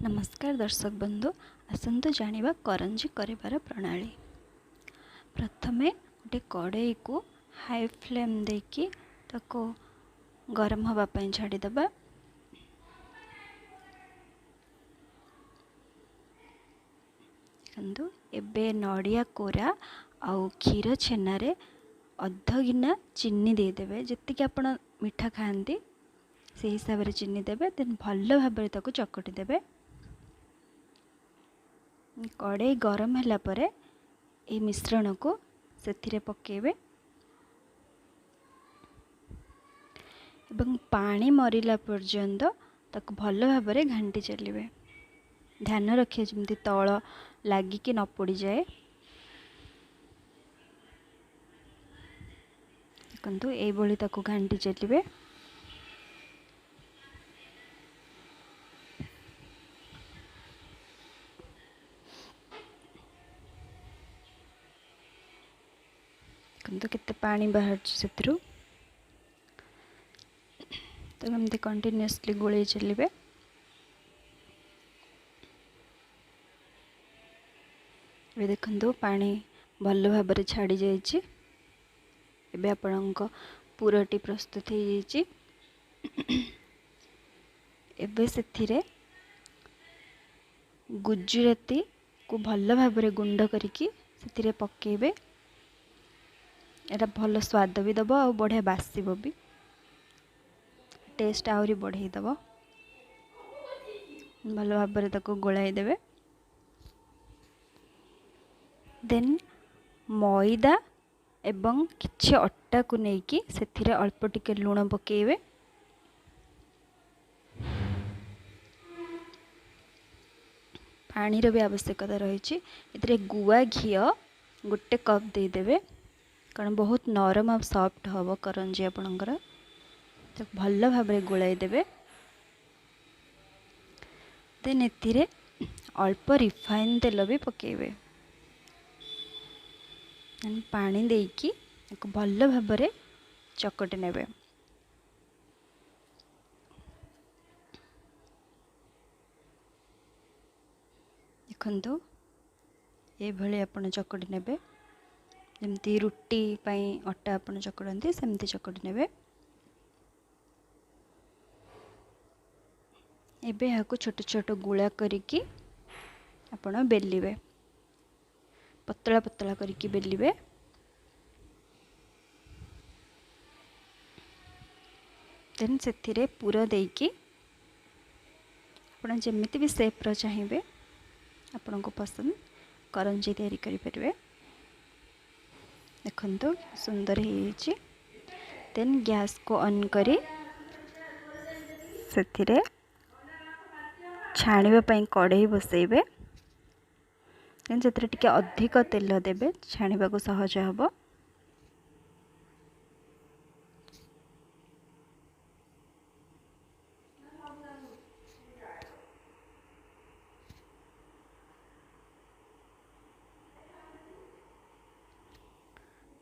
नमस्कार दर्शक बंधु आसतु जानिबा करंजी करिवार प्रणाली। प्रथमे गोटे कड़ाई को हाई फ्लेम देकी ताको गरम हवा पई छाड़ी दबा। एबे नड़िया कोरा आउ क्षीर छेना अध गिना चीनी देदेवे। जी आप मीठा खाती से हिसाब से चीनी देवे। देन भल भाव ताको चकटी देवे। कड़ाई गरम होला परे ए मिश्रण को से पकेबे एवं पानी मरिला पर्यंत ताको भल भाव में घांटी चलिए। ध्यान रखिए जमी तल लागिकी न पड़ जाए। देखो ये ताको घांटी चलिए। केते पानी बाहर से तो एमती कंटिन्यूअसली गोले चलिए। ये देखो पानी भल भाव में छाड़ी जाइए। एबे आपणक पूरटी प्रस्तुत हो जाइए। एबे से गुजराती को भल भाव में गुंड करके पकेबे। एटा भल स्वाद भी दब आ बढ़िया बासिब भी। टेस्ट आहरी बढ़े दब। भल भाव में ताको गोलाई देवे। देन मैदा एवं किछि अट्टा को लेकी से अल्प टिके लुण पकेबे। पानी भी आवश्यकता रही। गुआ घी गोटे कप देदेवे कारण बहुत नरम और सॉफ्ट हम करंजी आपणकर। तो भल भाव में गोलाई देवे। देन एथिरे अल्प रिफाइन तेल भी पकेबे। पानी देकी भल भाव में चकटी नेबे। देखंतु ये भले आपण चकटी नेबे। जमती रुटी पाई अट्टा आपण चकड़ती सेमती चकटी नेबे। एबे यहाँ छोट छोट गुला करिकी आपण बेलिबे। पतला पतला करिकी बेलिबे। देन से पूरा देकी आपण जेमिति भी शेप रो चाहिए आपण को पसंद करंजी तैयारी करि परिबे। देखंतु सुंदर है। देन गैस को ऑन करी से छाणिबा पई कढ़ाई बसैबे। देन से टिके अधिक तेल देबे छाणिबा को सहज हबो।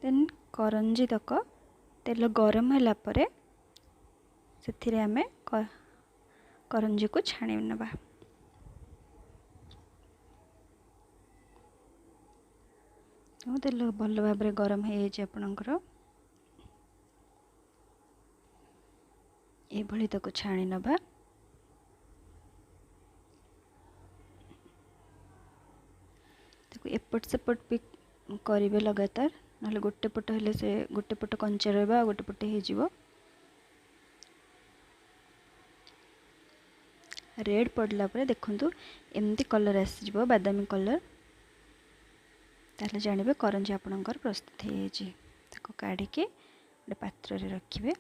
देन करंजी तक तेल गरम होला परे से आमे करंजी को छाणी नबा। तेल भल भाव में गरम हो आपणकर। ये ताको छाणी नबा। एपट सेपट भी करेंगे लगातार ना गोटे पट हेले से गोटे पट कंचा रहा गोटे पटे हो रेड पड़ला परे देखंतु एमती कलर आसीज बादामी कलर। ताले जानिबे करंजी आपणकर प्रस्तुत हो जाए। काढ़ी के गोटे पात्र रे रखिबे।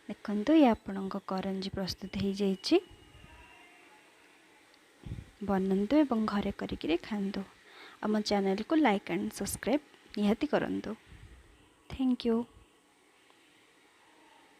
देखंतु ये आपणक करंजी प्रस्तुत हो जाए। बनंतु एवं घरे करिकिरे खांतु। आम चैनल को लाइक एंड सब्सक्राइब निहाती करंतु। Thank you.